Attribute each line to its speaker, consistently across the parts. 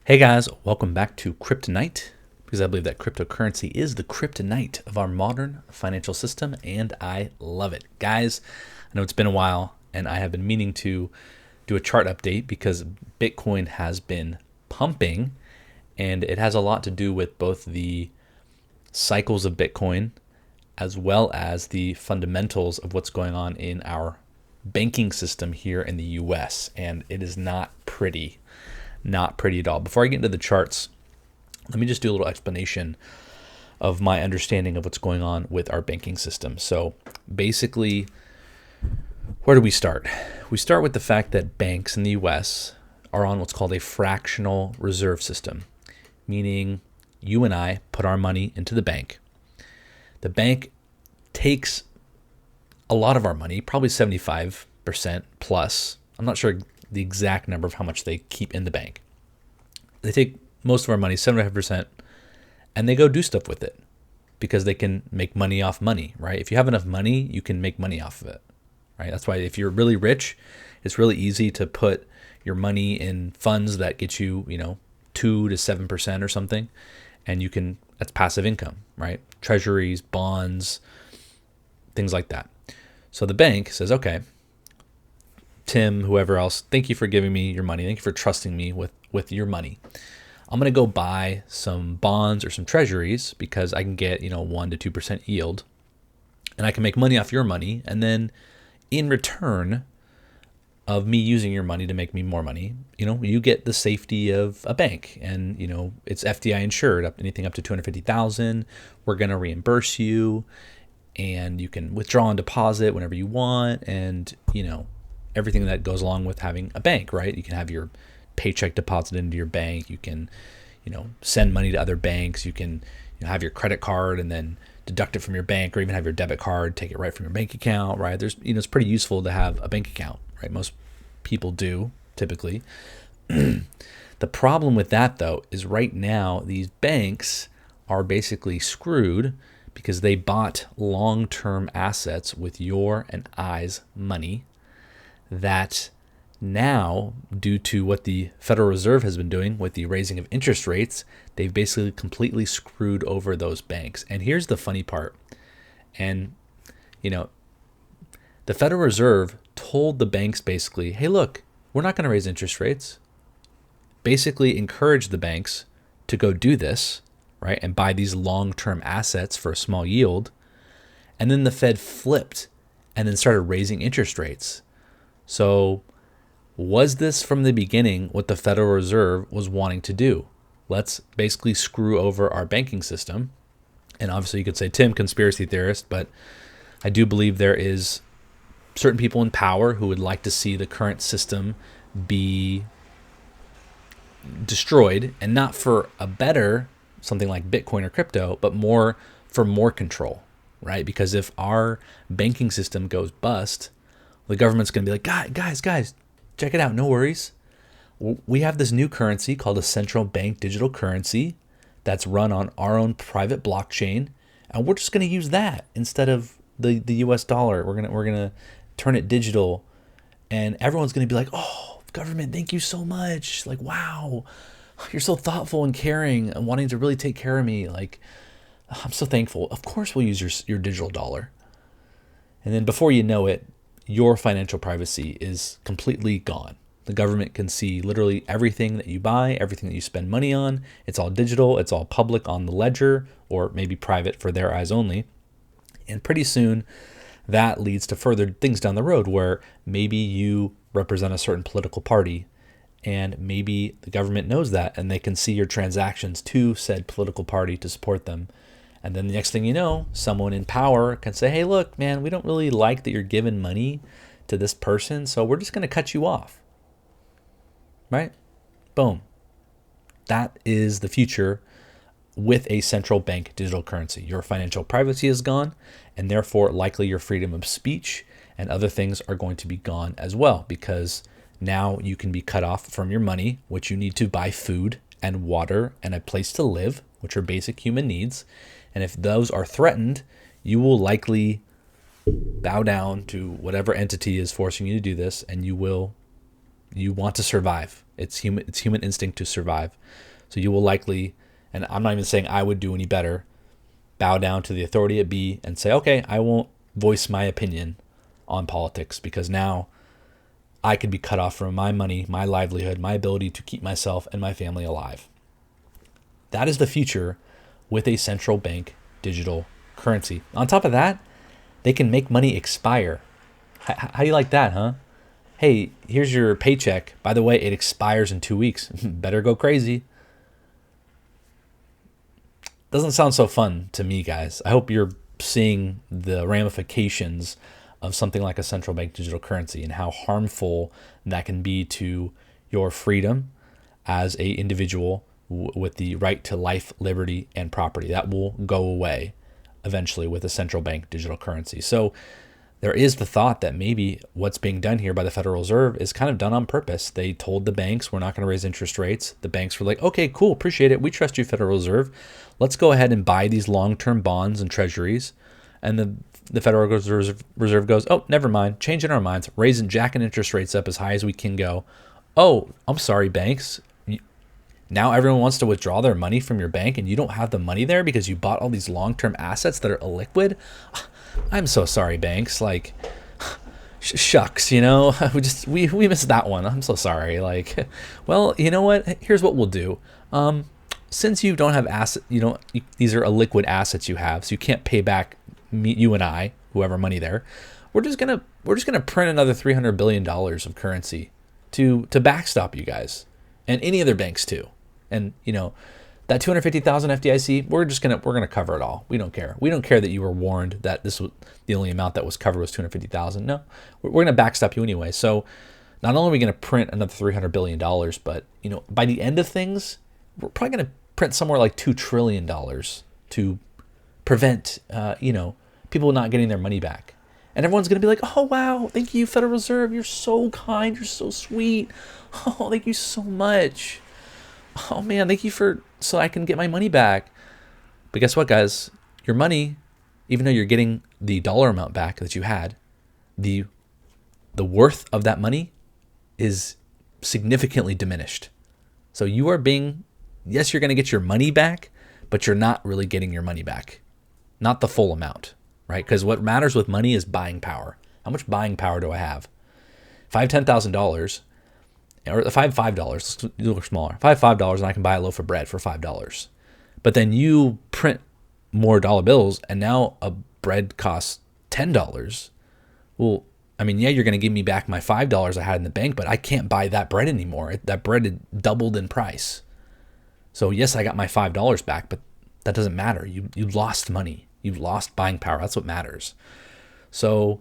Speaker 1: Hey guys, welcome back to Kryptonite, because I believe that cryptocurrency is the kryptonite of our modern financial system, and I love it. Guys, I know it's been a while, and I have been meaning to do a chart update because Bitcoin has been pumping, and it has a lot to do with both the cycles of Bitcoin as well as the fundamentals of what's going on in our banking system here in the US, and it is not pretty. Not pretty at all. Before I get into the charts, let me just do a little explanation of my understanding of what's going on with our banking system. So basically, where do we start? We start with the fact that banks in the US are on what's called a fractional reserve system, meaning you and I put our money into the bank. The bank takes a lot of our money, probably 75% plus. I'm not sure the exact number of how much they keep in the bank. They take most of our money, 75%, and they go do stuff with it because they can make money off money, right? If you have enough money, you can make money off of it, right? That's why if you're really rich, it's really easy to put your money in funds that get you, 2 to 7% or something, and that's passive income, right? Treasuries, bonds, things like that. So the bank says, okay, Tim, whoever else, thank you for giving me your money. Thank you for trusting me with your money. I'm going to go buy some bonds or some treasuries because I can get, 1 to 2% yield, and I can make money off your money. And then in return of me using your money to make me more money, you get the safety of a bank, and, it's FDI insured, anything up to 250,000. We're going to reimburse you, and you can withdraw and deposit whenever you want. And, everything that goes along with having a bank, right? You can have your paycheck deposited into your bank. You can, send money to other banks. You can have your credit card and then deduct it from your bank, or even have your debit card, take it right from your bank account, right? There's, it's pretty useful to have a bank account, right? Most people do typically. The problem with that, though, is right now these banks are basically screwed because they bought long-term assets with your and I's money that now, due to what the Federal Reserve has been doing with the raising of interest rates, they've basically completely screwed over those banks. And here's the funny part. And, the Federal Reserve told the banks basically, hey, look, we're not going to raise interest rates. Basically encouraged the banks to go do this, right, and buy these long-term assets for a small yield. And then the Fed flipped and then started raising interest rates. So was this from the beginning what the Federal Reserve was wanting to do? Let's basically screw over our banking system. And obviously you could say, Tim, conspiracy theorist, but I do believe there is certain people in power who would like to see the current system be destroyed, and not for a better something like Bitcoin or crypto, but for more control, right? Because if our banking system goes bust, the government's going to be like, guys, check it out. No worries. We have this new currency called a central bank digital currency that's run on our own private blockchain, and we're just going to use that instead of the US dollar. We're going to turn it digital, and everyone's going to be like, "Oh, government, thank you so much. Like, wow. You're so thoughtful and caring and wanting to really take care of me. Like, I'm so thankful. Of course we'll use your digital dollar." And then before you know it, your financial privacy is completely gone. The government can see literally everything that you buy, everything that you spend money on. It's all digital. It's all public on the ledger, or maybe private for their eyes only. And pretty soon that leads to further things down the road where maybe you represent a certain political party, and maybe the government knows that and they can see your transactions to said political party to support them. And then the next thing you know, someone in power can say, hey, look, man, we don't really like that you're giving money to this person, so we're just going to cut you off. Right? Boom. That is the future with a central bank digital currency. Your financial privacy is gone, and therefore likely your freedom of speech and other things are going to be gone as well, because now you can be cut off from your money, which you need to buy food and water and a place to live, which are basic human needs. And if those are threatened, you will likely bow down to whatever entity is forcing you to do this, and you will You want to survive. It's human instinct to survive. So you will likely, and I'm not even saying I would do any better, bow down to the authority at B and say, okay, I won't voice my opinion on politics because now I could be cut off from my money, my livelihood, my ability to keep myself and my family alive. That is the future with a central bank digital currency. On top of that, they can make money expire. How do you like that, huh? Hey, here's your paycheck. By the way, it expires in 2 weeks. Better go crazy. Doesn't sound so fun to me, guys. I hope you're seeing the ramifications of something like a central bank digital currency and how harmful that can be to your freedom as a individual with the right to life, liberty, and property. That will go away eventually with a central bank digital currency. So there is the thought that maybe what's being done here by the Federal Reserve is kind of done on purpose. They told the banks, we're not going to raise interest rates. The banks were like, okay, cool, appreciate it. We trust you, Federal Reserve. Let's go ahead and buy these long-term bonds and treasuries. And the Federal Reserve goes, oh, never mind, changing our minds, jacking interest rates up as high as we can go. Oh, I'm sorry, banks. Now everyone wants to withdraw their money from your bank and you don't have the money there because you bought all these long-term assets that are illiquid. I'm so sorry, banks. Like, shucks, we missed that one. I'm so sorry. Like, well, you know what? Here's what we'll do. Since you don't have these are illiquid assets you have, so you can't pay back you and I, whoever money there. We're just gonna print another $300 billion of currency to backstop you guys and any other banks too. And that 250,000 FDIC, we're gonna cover it all. We don't care. We don't care that you were warned that this was the only amount that was covered was 250,000. No, we're gonna backstop you anyway. So not only are we gonna print another $300 billion, but by the end of things, we're probably gonna print somewhere like $2 trillion to prevent people not getting their money back. And everyone's gonna be like, oh wow, thank you, Federal Reserve. You're so kind. You're so sweet. Oh, thank you so much. Oh man, thank you so I can get my money back. But guess what, guys? Your money, even though you're getting the dollar amount back that you had, the worth of that money is significantly diminished. So you are yes, you're going to get your money back, but you're not really getting your money back. Not the full amount, right? Because what matters with money is buying power. How much buying power do I have? If I have $10,000, or if I have $5, let's do a little smaller. If I have $5 and I can buy a loaf of bread for $5, but then you print more dollar bills and now a bread costs $10. Well, I mean, yeah, you're going to give me back my $5 I had in the bank, but I can't buy that bread anymore. That bread had doubled in price. So yes, I got my $5 back, but that doesn't matter. You lost money. You lost buying power. That's what matters. So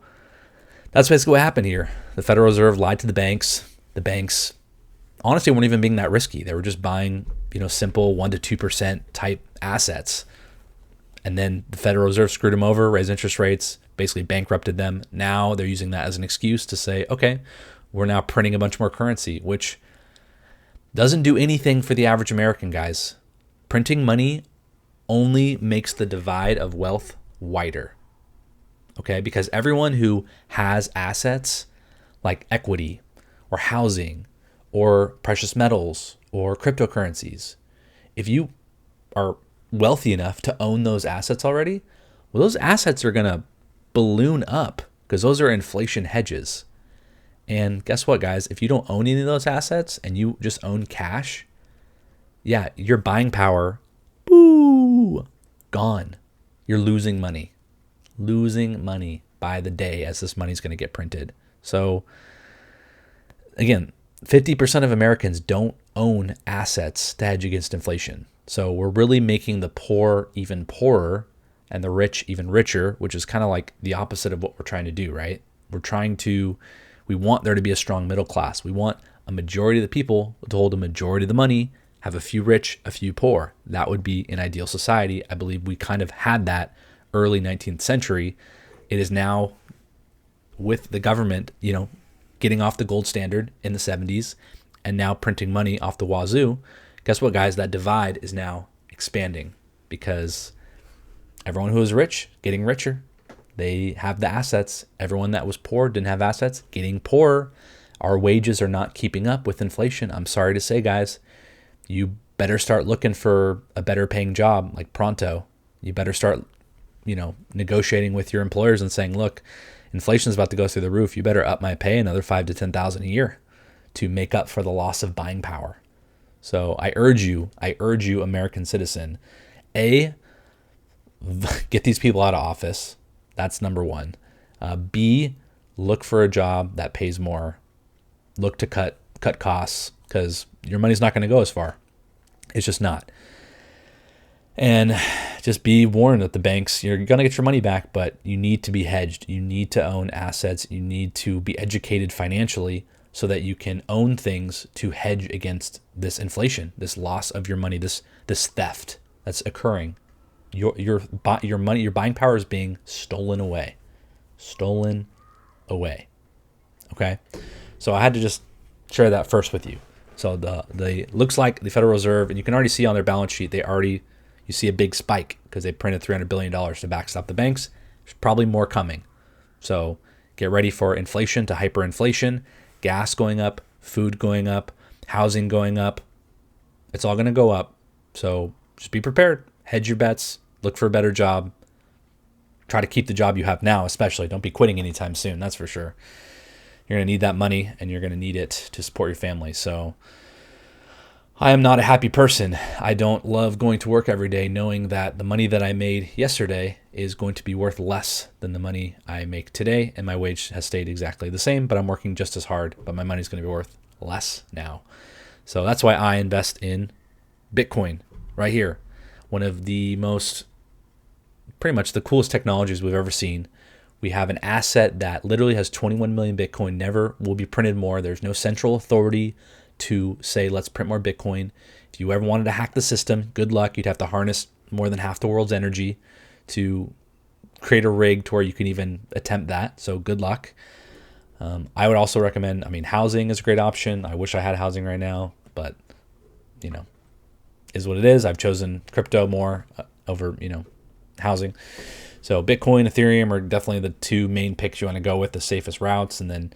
Speaker 1: that's basically what happened here. The Federal Reserve lied to the banks. The banks honestly weren't even being that risky. They were just buying, simple 1% to 2% type assets. And then the Federal Reserve screwed them over, raised interest rates, basically bankrupted them. Now they're using that as an excuse to say, okay, we're now printing a bunch more currency, which doesn't do anything for the average American, guys. Printing money only makes the divide of wealth wider. Okay, because everyone who has assets like equity or housing or precious metals or cryptocurrencies, if you are wealthy enough to own those assets already, well, those assets are going to balloon up because those are inflation hedges. And guess what, guys? If you don't own any of those assets and you just own cash, yeah, your buying power, gone. You're losing money by the day as this money's going to get printed. So again, 50% of Americans don't own assets to hedge against inflation. So we're really making the poor even poorer and the rich even richer, which is kind of like the opposite of what we're trying to do, right? We want there to be a strong middle class. We want a majority of the people to hold a majority of the money, have a few rich, a few poor. That would be an ideal society. I believe we kind of had that early 19th century. It is now with the government, getting off the gold standard in the 70s and now printing money off the wazoo. Guess what, guys? That divide is now expanding because everyone who is rich getting richer. They have the assets. Everyone that was poor didn't have assets, getting poorer. Our wages are not keeping up with inflation. I'm sorry to say, guys, you better start looking for a better paying job like pronto. You better start, negotiating with your employers and saying, look, inflation is about to go through the roof. You better up my pay another 5 to 10,000 a year to make up for the loss of buying power. So I urge you, American citizen, A, get these people out of office. That's number one. B, look for a job that pays more. Look to cut costs, because your money's not going to go as far. It's just not. And just be warned that the banks, you're going to get your money back, but you need to be hedged. You need to own assets. You need to be educated financially so that you can own things to hedge against this inflation, this loss of your money, this theft that's occurring. Your money, your buying power is being stolen away. Okay? So I had to just share that first with you. So the looks like the Federal Reserve, and you can already see on their balance sheet, you see a big spike because they printed $300 billion to backstop the banks. There's probably more coming. So get ready for inflation to hyperinflation, gas going up, food going up, housing going up. It's all going to go up. So just be prepared. Hedge your bets. Look for a better job. Try to keep the job you have now, especially. Don't be quitting anytime soon. That's for sure. You're going to need that money, and you're going to need it to support your family. So I am not a happy person. I don't love going to work every day knowing that the money that I made yesterday is going to be worth less than the money I make today, and my wage has stayed exactly the same, but I'm working just as hard, but my money's going to be worth less now. So that's why I invest in Bitcoin right here. One of the pretty much the coolest technologies we've ever seen. We have an asset that literally has 21 million Bitcoin, never will be printed more. There's no central authority to say, let's print more Bitcoin. If you ever wanted to hack the system, good luck. You'd have to harness more than half the world's energy to create a rig to where you can even attempt that. So good luck. I would also recommend, housing is a great option. I wish I had housing right now, but, is what it is. I've chosen crypto more over, housing. So Bitcoin, Ethereum are definitely the two main picks you want to go with, the safest routes. And then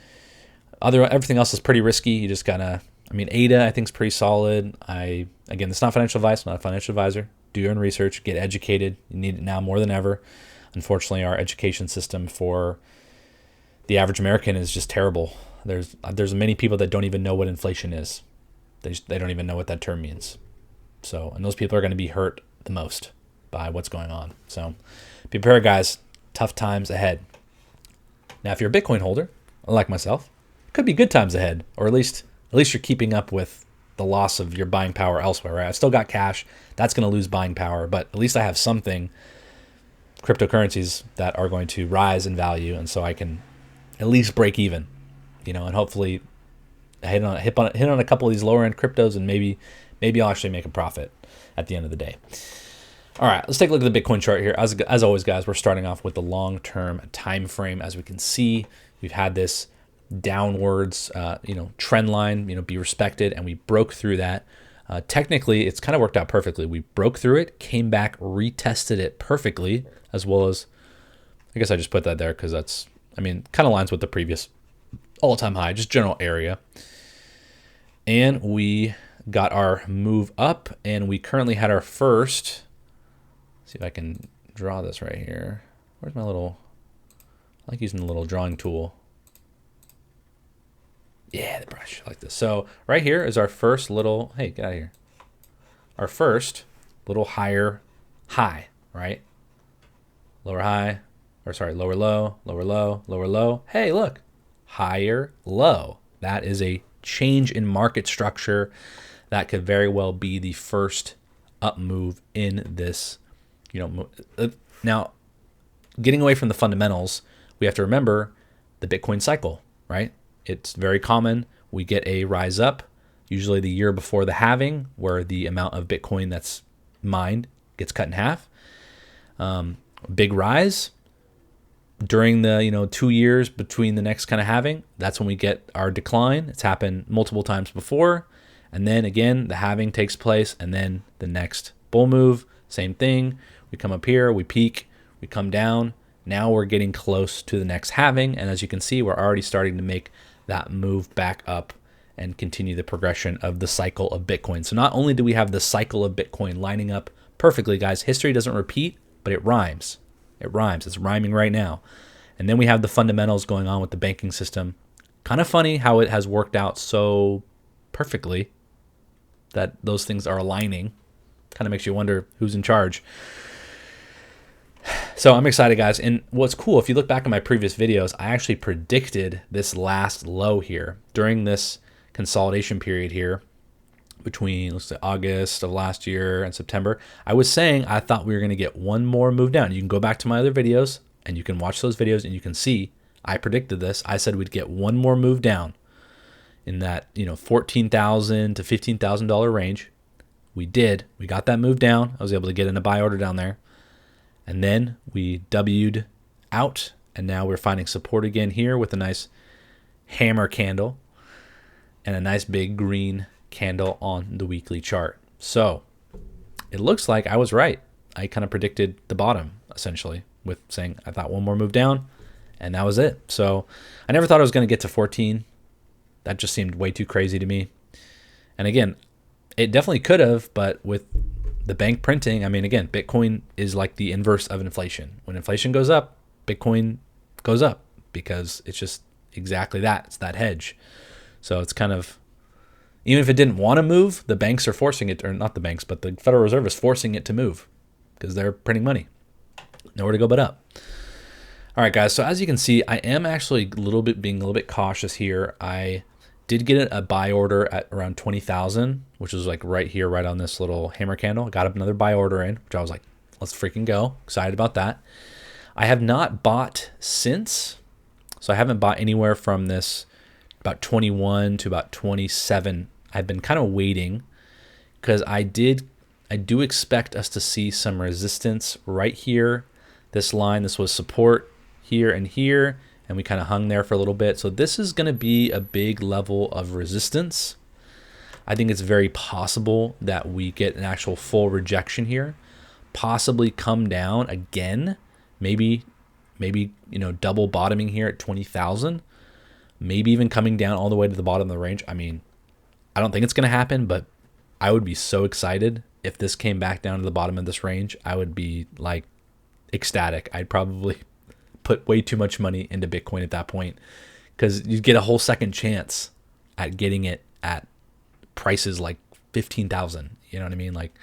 Speaker 1: everything else is pretty risky. You just gotta, ADA I think is pretty solid. Again, it's not financial advice. I'm not a financial advisor. Do your own research, get educated. You need it now more than ever. Unfortunately, our education system for the average American is just terrible. There's many people that don't even know what inflation is. They don't even know what that term means. So, and those people are going to be hurt the most by what's going on. So be prepared, guys. Tough times ahead. Now, if you're a Bitcoin holder, like myself, it could be good times ahead, or at least you're keeping up with the loss of your buying power elsewhere, right? I've still got cash. That's going to lose buying power, but at least I have something, cryptocurrencies that are going to rise in value, and so I can at least break even, and hopefully hit on a couple of these lower end cryptos, and maybe I'll actually make a profit at the end of the day. All right, let's take a look at the Bitcoin chart here. As always, guys, we're starting off with the long-term time frame. As we can see, we've had this downwards, trend line, be respected, and we broke through that. Technically, it's kind of worked out perfectly. We broke through it, came back, retested it perfectly, as well as, I guess I just put that there because that's, kind of aligns with the previous all-time high, just general area. And we got our move up, and we currently had our first. See if I can draw this right here. Where's my little, I like using the little drawing tool. Yeah, the brush, I like this. So right here is our first little, hey, get out of here. Our first little higher high, right? Lower high, lower low, lower low, lower low. Hey, look, higher low. That is a change in market structure. That could very well be the first up move in this. Now, getting away from the fundamentals, we have to remember the Bitcoin cycle, right? It's very common. We get a rise up, usually the year before the halving, where the amount of Bitcoin that's mined gets cut in half. Big rise during the 2 years between the next kind of halving. That's when we get our decline. It's happened multiple times before. And then again, the halving takes place, and then the next bull move, same thing. We come up here, we peak, we come down. Now we're getting close to the next halving, and as you can see, we're already starting to make that move back up and continue the progression of the cycle of Bitcoin. So not only do we have the cycle of Bitcoin lining up perfectly, guys, history doesn't repeat, but it rhymes. It rhymes. It's rhyming right now. And then we have the fundamentals going on with the banking system. Kind of funny how it has worked out so perfectly that those things are aligning. Kind of makes you wonder who's in charge. So I'm excited, guys. And what's cool, if you look back at my previous videos, I actually predicted this last low here during this consolidation period here between, let's say, August of last year and September. I was saying I thought we were going to get one more move down. You can go back to my other videos and you can watch those videos and you can see I predicted this. I said we'd get one more move down in that, $14,000 to $15,000 range. We did. We got that move down. I was able to get in a buy order down there. And then we W'd out, and now we're finding support again here with a nice hammer candle and a nice big green candle on the weekly chart. So it looks like I was right. I kind of predicted the bottom, essentially, with saying I thought one more move down, and that was it. So I never thought I was going to get to 14. That just seemed way too crazy to me. And again, it definitely could have, but with the bank printing, I mean, again, Bitcoin is like the inverse of inflation. When inflation goes up, Bitcoin goes up because it's just exactly that. It's that hedge. So it's kind of, even if it didn't want to move, the banks are forcing it, or not the banks, but the Federal Reserve is forcing it to move because they're printing money. Nowhere to go but up. All right, guys. So as you can see, I am actually being a little bit cautious here. I did get a buy order at around 20,000, which was like right here, right on this little hammer candle. Got up another buy order in, which I was like, let's freaking go. Excited about that. I have not bought since. So I haven't bought anywhere from this about 21 to about 27. I've been kind of waiting because I do expect us to see some resistance right here. This line, this was support here and here. And we kind of hung there for a little bit. So this is going to be a big level of resistance. I think it's very possible that we get an actual full rejection here, possibly come down again, maybe double bottoming here at 20,000, maybe even coming down all the way to the bottom of the range. I mean, I don't think it's going to happen, but I would be so excited if this came back down to the bottom of this range. I would be like ecstatic. I'd probably put way too much money into Bitcoin at that point because you get a whole second chance at getting it at prices like 15,000. You know what I mean? Like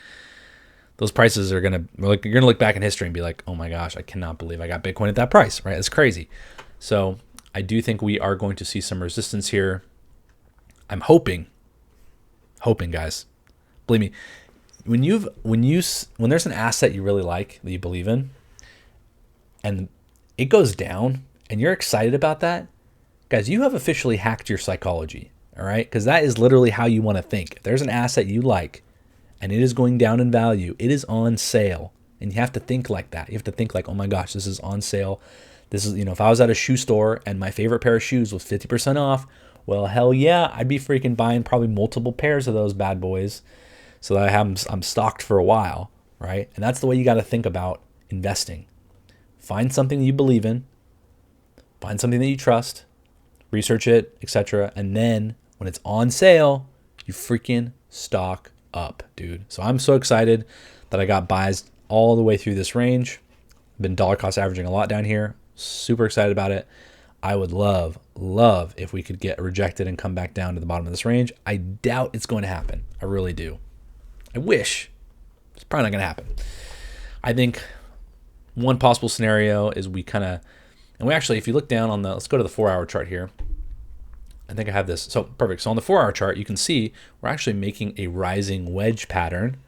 Speaker 1: those prices are you're gonna look back in history and be like, oh my gosh, I cannot believe I got Bitcoin at that price, right? It's crazy. So I do think we are going to see some resistance here. I'm hoping, guys, believe me, when there's an asset you really like that you believe in, and it goes down and you're excited about that, guys, you have officially hacked your psychology, all right? Because that is literally how you want to think. If there's an asset you like and it is going down in value, it is on sale, and you have to think like that. You have to think like, oh my gosh, this is on sale. This is, if I was at a shoe store and my favorite pair of shoes was 50% off, well, hell yeah, I'd be freaking buying probably multiple pairs of those bad boys so that I'm stocked for a while, right? And that's the way you got to think about investing. Find something that you believe in, find something that you trust, research it, etc. And then when it's on sale, you freaking stock up, dude. So I'm so excited that I got buys all the way through this range. I've been dollar cost averaging a lot down here. Super excited about it. I would love if we could get rejected and come back down to the bottom of this range. I doubt it's going to happen. I really do. I wish. It's probably not going to happen. I think one possible scenario is we actually, if you look down on let's go to the 4-hour chart here. I think I have this. So perfect. So on the 4-hour chart, you can see we're actually making a rising wedge pattern,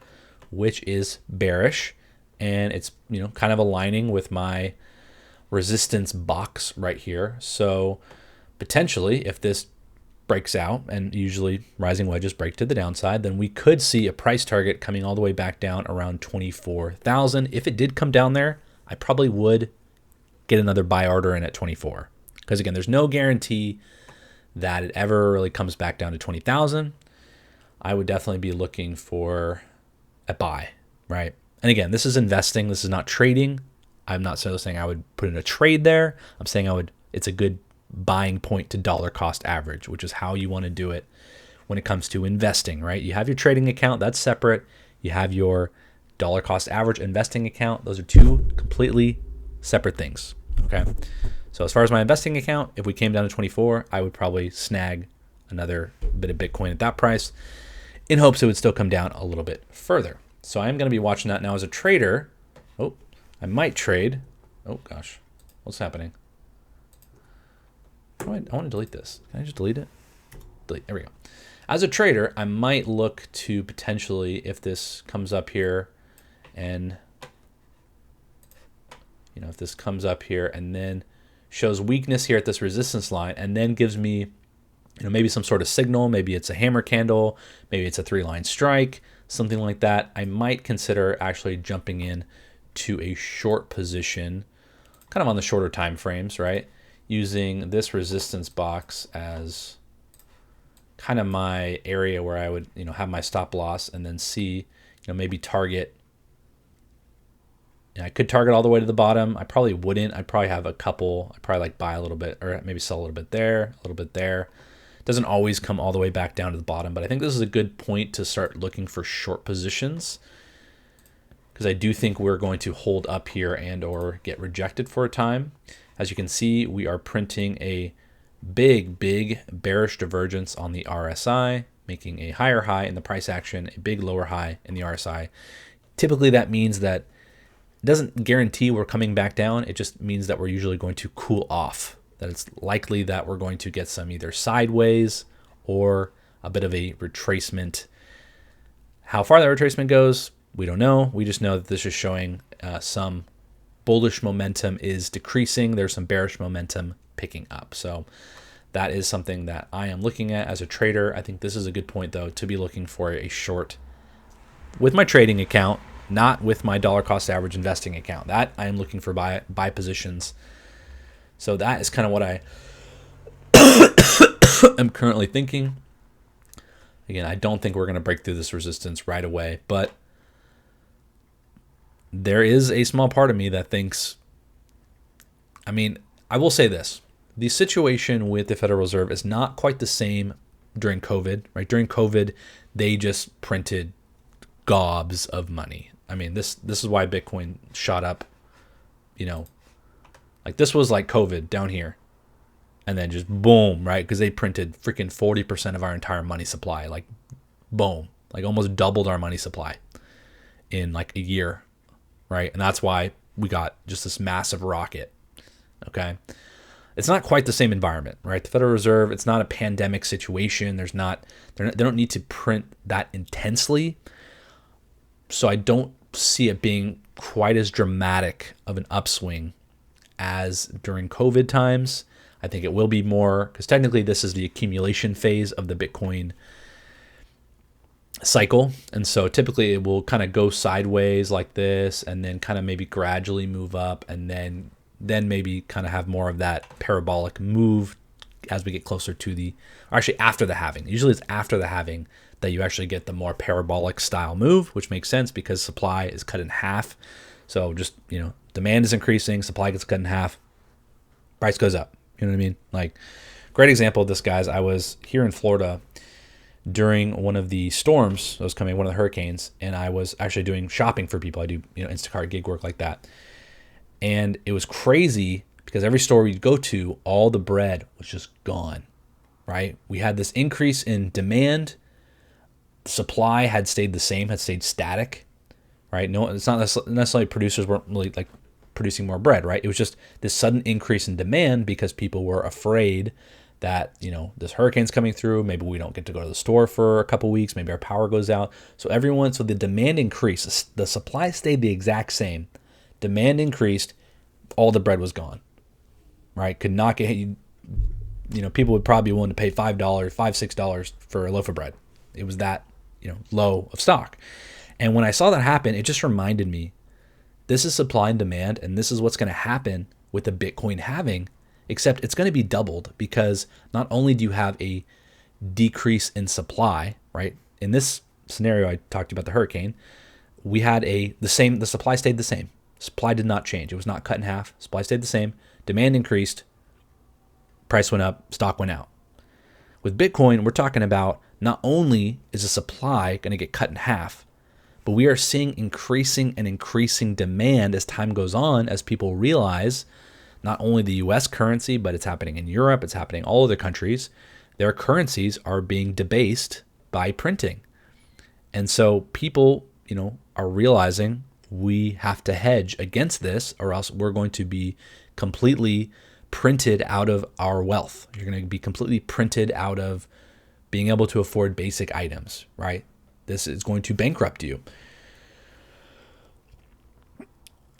Speaker 1: which is bearish. And it's, kind of aligning with my resistance box right here. So potentially if this breaks out, and usually rising wedges break to the downside, then we could see a price target coming all the way back down around 24,000. If it did come down there, I probably would get another buy order in at 24. Because again, there's no guarantee that it ever really comes back down to 20,000. I would definitely be looking for a buy, right? And again, this is investing. This is not trading. I'm not saying I would put in a trade there. I'm saying it's a good buying point to dollar cost average, which is how you want to do it when it comes to investing, right? You have your trading account, that's separate. You have your dollar cost average investing account. Those are two completely separate things, okay? So as far as my investing account, if we came down to 24, I would probably snag another bit of Bitcoin at that price in hopes it would still come down a little bit further. So I'm going to be watching that now as a trader. Oh, I might trade. Oh gosh, what's happening? I want to delete this. Can I just delete it? Delete, there we go. As a trader, I might look to potentially, if this comes up here and, if this comes up here and then shows weakness here at this resistance line and then gives me, maybe some sort of signal, maybe it's a hammer candle, maybe it's a 3-line strike, something like that, I might consider actually jumping in to a short position, kind of on the shorter time frames, right? Using this resistance box as kind of my area where I would, have my stop loss and then see, maybe target. I could target all the way to the bottom. I probably wouldn't. I'd probably have a couple. I'd probably buy a little bit or maybe sell a little bit there, a little bit there. It doesn't always come all the way back down to the bottom, but I think this is a good point to start looking for short positions because I do think we're going to hold up here and or get rejected for a time. As you can see, we are printing a big bearish divergence on the RSI, making a higher high in the price action, a big lower high in the RSI. Typically that means that it doesn't guarantee we're coming back down. It just means that we're usually going to cool off, that it's likely that we're going to get some either sideways or a bit of a retracement. How far that retracement goes, we don't know. We just know that this is showing some bullish momentum is decreasing. There's some bearish momentum picking up. So that is something that I am looking at as a trader. I think this is a good point, though, to be looking for a short with my trading account, not with my dollar cost average investing account. That I am looking for buy positions. So that is kind of what I am currently thinking. Again, I don't think we're going to break through this resistance right away, but there is a small part of me that thinks, I will say this. The situation with the Federal Reserve is not quite the same during COVID, right? During COVID, they just printed gobs of money. This is why Bitcoin shot up, like this was like COVID down here and then just boom, right? Because they printed freaking 40% of our entire money supply, like boom, like almost doubled our money supply in like a year, right? And that's why we got just this massive rocket, okay? It's not quite the same environment, right? The Federal Reserve, it's not a pandemic situation. They don't need to print that intensely. So I don't see it being quite as dramatic of an upswing as during COVID times. I think it will be more, because technically this is the accumulation phase of the Bitcoin cycle. And so typically it will kind of go sideways like this and then kind of maybe gradually move up and then maybe kind of have more of that parabolic move as we get closer to after the halving. Usually it's after the halving that you actually get the more parabolic style move, which makes sense because supply is cut in half. So just, demand is increasing, supply gets cut in half, price goes up. You know what I mean? Like, great example of this, guys. I was here in Florida during one of the storms that was coming, one of the hurricanes, and I was actually doing shopping for people. I do, Instacart gig work like that. And it was crazy because every store we'd go to, all the bread was just gone, right? We had this increase in demand. Supply had stayed the same, had stayed static, right? No, it's not necessarily producers weren't really like producing more bread, right? It was just this sudden increase in demand because people were afraid that, this hurricane's coming through. Maybe we don't get to go to the store for a couple weeks. Maybe our power goes out. So the demand increased. The supply stayed the exact same. Demand increased. All the bread was gone, right? Could not get, people would probably be willing to pay $6 for a loaf of bread. It was that, low of stock. And when I saw that happen, it just reminded me, this is supply and demand, and this is what's going to happen with the Bitcoin halving, except it's going to be doubled because not only do you have a decrease in supply, right? In this scenario, I talked about the hurricane, we had the supply stayed the same. Supply did not change. It was not cut in half. Supply stayed the same. Demand increased. price went up, stock went out. With Bitcoin, we're talking about not only is the supply going to get cut in half, but we are seeing increasing and increasing demand as time goes on, as people realize not only the US currency, but it's happening in Europe, it's happening in all other countries. Their currencies are being debased by printing. And so people, are realizing we have to hedge against this, or else we're going to be completely printed out of our wealth. You're going to be completely printed out of being able to afford basic items, right? This is going to bankrupt you.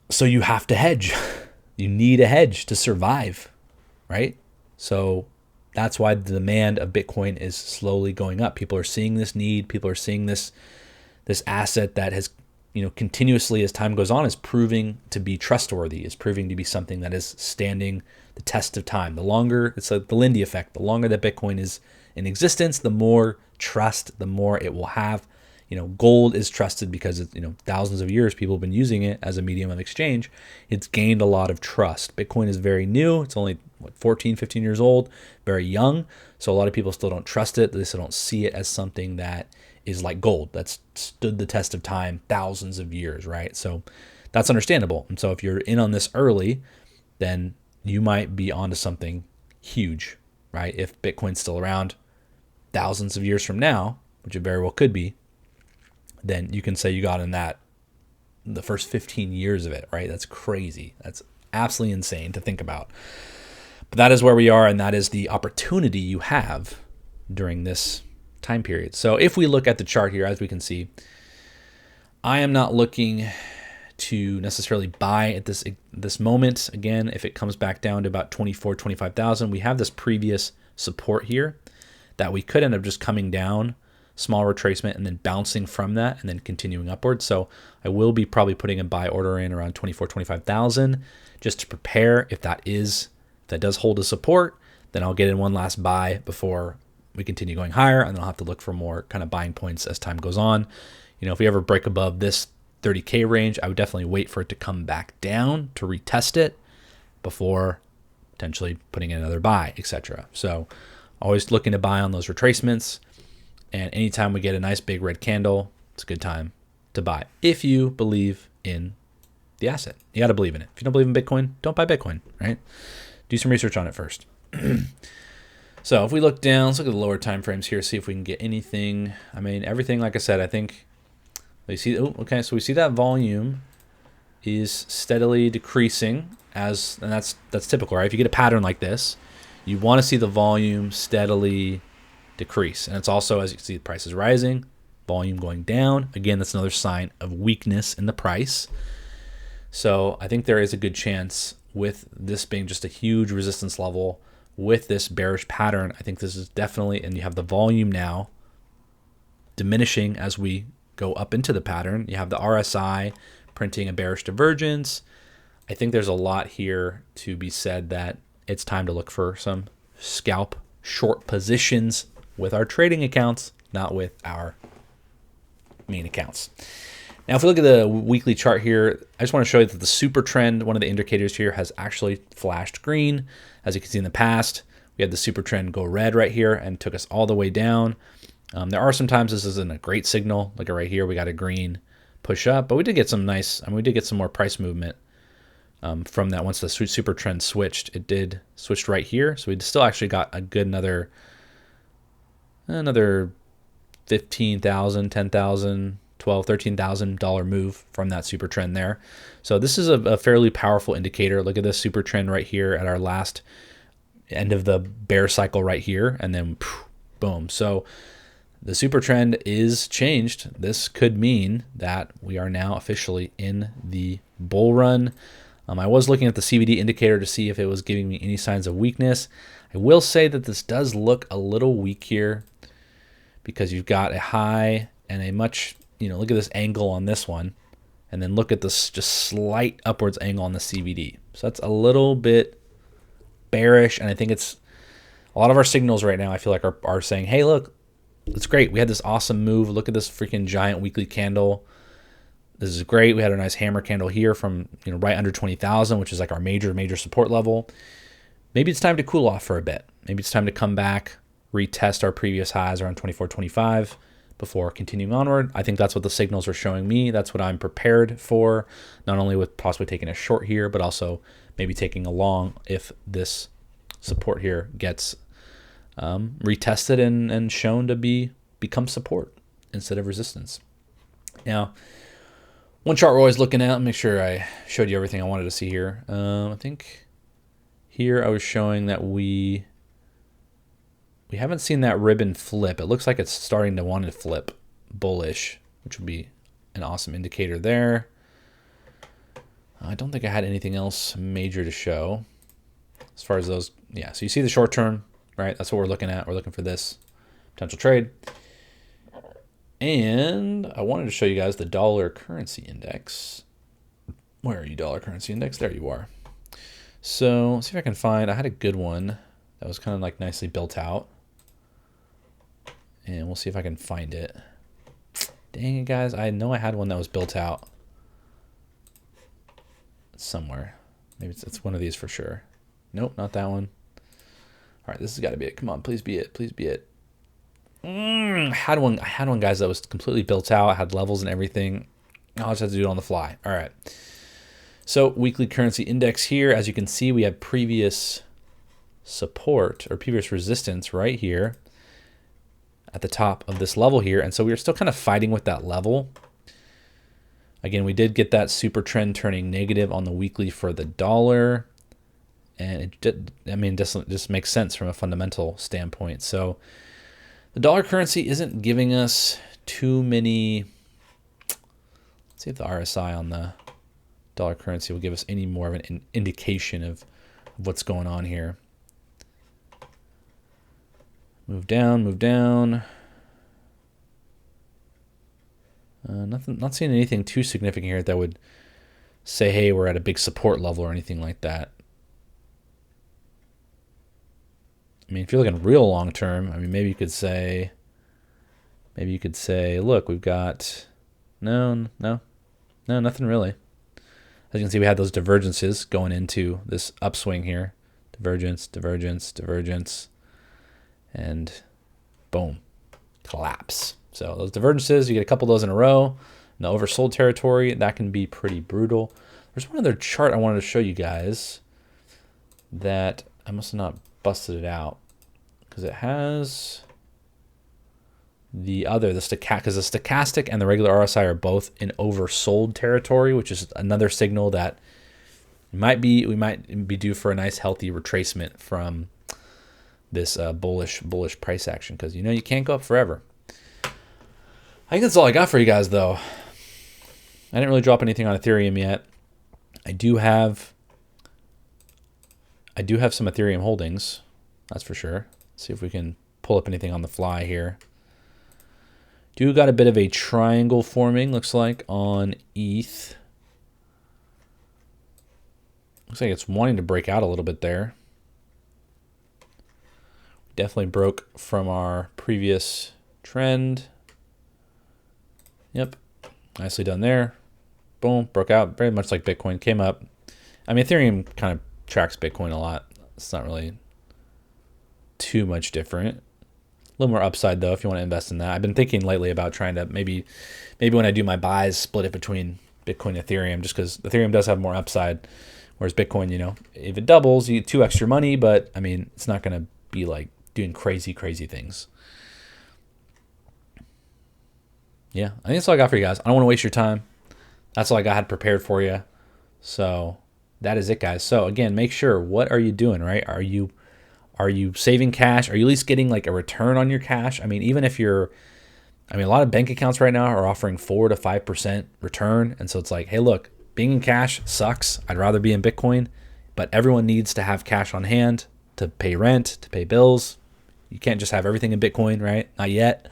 Speaker 1: So you have to hedge. You need a hedge to survive, right? So that's why the demand of Bitcoin is slowly going up. People are seeing this need. People are seeing this asset that has, continuously as time goes on is proving to be trustworthy, is proving to be something that is standing the test of time. The longer, it's like the Lindy effect, the longer that Bitcoin is in existence, the more trust, the more it will have. Gold is trusted because it's, thousands of years people have been using it as a medium of exchange. It's gained a lot of trust. Bitcoin is very new. It's only 14, 15 years old, very young. So a lot of people still don't trust it. They still don't see it as something that is like gold that's stood the test of time, thousands of years, right? So that's understandable. And so if you're in on this early, then you might be onto something huge, right? If Bitcoin's still around thousands of years from now, which it very well could be, then you can say you got in the first 15 years of it, right? That's crazy. That's absolutely insane to think about. But that is where we are, and that is the opportunity you have during this time period. So if we look at the chart here, as we can see, I am not looking to necessarily buy at this moment. Again, if it comes back down to about 25,000, we have this previous support here that we could end up just coming down, small retracement, and then bouncing from that and then continuing upwards. So I will be probably putting a buy order in around 25,000 just to prepare. If that does hold a support, then I'll get in one last buy before we continue going higher, and then I'll have to look for more kind of buying points as time goes on. If we ever break above this 30K range, I would definitely wait for it to come back down to retest it before potentially putting in another buy, etc. So always looking to buy on those retracements. And anytime we get a nice big red candle, it's a good time to buy. If you believe in the asset, you got to believe in it. If you don't believe in Bitcoin, don't buy Bitcoin, right? Do some research on it first. So if we look down, let's look at the lower time frames here, see if we can get anything. I mean, everything, like I said, I think we see. Oh, okay. So we see that volume is steadily decreasing, and that's typical, right? If you get a pattern like this, you want to see the volume steadily decrease. And it's also, as you can see, the price is rising, volume going down. Again, that's another sign of weakness in the price. So I think there is a good chance with this being just a huge resistance level, with this bearish pattern, I think this is definitely, and you have the volume now diminishing as we go up into the pattern. You have the RSI printing a bearish divergence. I think there's a lot here to be said that it's time to look for some scalp short positions with our trading accounts, not with our main accounts. Now, if we look at the weekly chart here, I just want to show you that the super trend, one of the indicators here, has actually flashed green. As you can see in the past, we had the super trend go red right here and took us all the way down. There are some times this isn't a great signal. Look at right here, we got a green push up, but we did get some we did get some more price movement from that. Once the super trend switched, it switched right here. So we still actually got a good another 15,000, 10,000, $12,000, $13,000 move from that super trend there. So this is a fairly powerful indicator. Look at this super trend right here at our last end of the bear cycle right here, and then boom. So the super trend is changed. This could mean that we are now officially in the bull run. I was looking at the CVD indicator to see if it was giving me any signs of weakness. I will say that this does look a little weak here because you've got a high and a much, look at this angle on this one, and then look at this just slight upwards angle on the CVD. So that's a little bit bearish, and I think it's a lot of our signals right now, I feel like are saying, hey, look, it's great. We had this awesome move. Look at this freaking giant weekly candle. This is great. We had a nice hammer candle here from right under 20,000, which is like our major support level. maybe it's time to cool off for a bit. Maybe it's time to come back, retest our previous highs around 24.25 before continuing onward. I think that's what the signals are showing me. That's what I'm prepared for, not only with possibly taking a short here, but also maybe taking a long if this support here gets retested and shown to become support instead of resistance. Now, one chart we're always looking at, make sure I showed you everything I wanted to see here. I think here I was showing that we haven't seen that ribbon flip. It looks like it's starting to want to flip bullish, which would be an awesome indicator there. I don't think I had anything else major to show as far as those. Yeah, so you see the short term, right? That's what we're looking at. We're looking for this potential trade. And I wanted to show you guys the dollar currency index. Where are you, dollar currency index? There you are. So let's see if I can find, I had a good one that was kind of like nicely built out. And we'll see if I can find it. Dang it, guys. I know I had one that was built out somewhere. Maybe it's one of these for sure. Nope, not that one. All right, this has got to be it. Come on, please be it. Please be it. I had one, guys, that was completely built out. I had levels and everything. I'll just have to do it on the fly. All right. So weekly currency index here. As you can see, we have previous support or previous resistance right here at the top of this level here. And so we are still kind of fighting with that level. Again, we did get that super trend turning negative on the weekly for the dollar. And it did, I mean, just makes sense from a fundamental standpoint. So the dollar currency isn't giving us too many. Let's see if the RSI on the dollar currency will give us any more of an indication of what's going on here. Move down, move down. Nothing, not seeing anything too significant here that would say, hey, we're at a big support level or anything like that. I mean, if you're looking real long term, I mean, maybe you could say, look, we've got, no, nothing really. As you can see, we had those divergences going into this upswing here. Divergence, divergence, divergence, and boom, collapse. So those divergences, you get a couple of those in a row. In the oversold territory, that can be pretty brutal. There's one other chart I wanted to show you guys that I must have not busted it out because it has the stochastic and the regular RSI are both in oversold territory, which is another signal that we might be due for a nice healthy retracement from this bullish price action, because you can't go up forever. I think that's all I got for you guys, though. I didn't really drop anything on Ethereum yet. I do have some Ethereum holdings, that's for sure. Let's see if we can pull up anything on the fly here. Do got a bit of a triangle forming, looks like, on ETH. Looks like it's wanting to break out a little bit there. Definitely broke from our previous trend. Yep, nicely done there. Boom, broke out, very much like Bitcoin, came up. I mean, Ethereum kind of tracks Bitcoin a lot. It's not really too much different. A little more upside, though, if you want to invest in that. I've been thinking lately about trying to maybe when I do my buys, split it between Bitcoin and Ethereum, just because Ethereum does have more upside, whereas Bitcoin, if it doubles, you get 2 extra money, but, I mean, it's not going to be like doing crazy things. Yeah, I think that's all I got for you guys. I don't want to waste your time. That's all I had prepared for you. So that is it, guys. So again, make sure, what are you doing, right? Are you saving cash? Are you at least getting like a return on your cash? I mean, even if a lot of bank accounts right now are offering 4 to 5% return. And so it's like, hey, look, being in cash sucks. I'd rather be in Bitcoin, but everyone needs to have cash on hand to pay rent, to pay bills. You can't just have everything in Bitcoin, right? Not yet.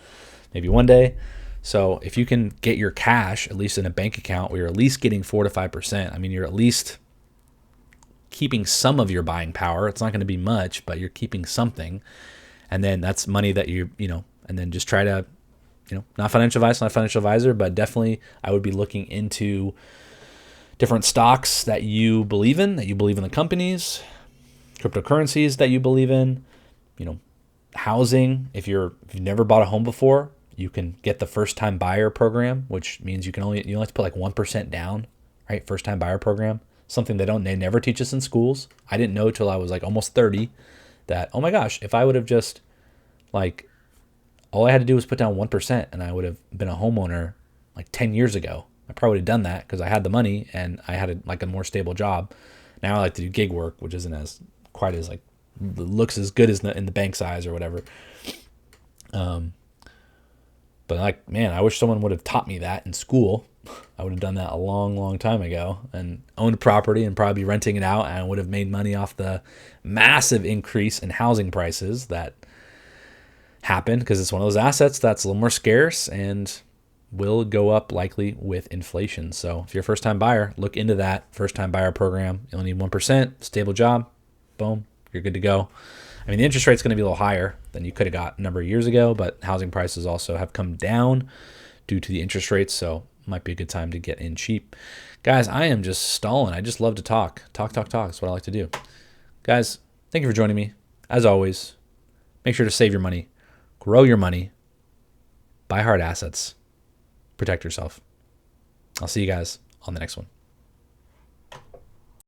Speaker 1: Maybe one day. So if you can get your cash, at least in a bank account, where you're at least getting 4 to 5%, I mean, you're at least keeping some of your buying power. It's not going to be much, but you're keeping something. And then that's money that and then just try to, not financial advice, not financial advisor, but definitely I would be looking into different stocks that you believe in the companies. cryptocurrencies that you believe in, housing. If you've never bought a home before, you can get the first time buyer program, which means you only have to put like 1% down, right? First time buyer program, something they never teach us in schools. I didn't know till I was like almost 30 that, oh my gosh, if I would have just like, all I had to do was put down 1% and I would have been a homeowner like 10 years ago. I probably would have done that because I had the money and I had a more stable job. Now I like to do gig work, which isn't as quite as looks as good as in the bank's eyes or whatever. But like, man, I wish someone would have taught me that in school. I would have done that a long, long time ago and owned property and probably be renting it out, and I would have made money off the massive increase in housing prices that happened because it's one of those assets that's a little more scarce and will go up likely with inflation. So if you're a first-time buyer, look into that first-time buyer program. You only need 1%, stable job, boom, you're good to go. I mean, the interest rate's going to be a little higher than you could have got a number of years ago, but housing prices also have come down due to the interest rates, so it might be a good time to get in cheap. Guys, I am just stalling. I just love to talk. Talk. That's what I like to do. Guys, thank you for joining me. As always, make sure to save your money, grow your money, buy hard assets, protect yourself. I'll see you guys on the next one.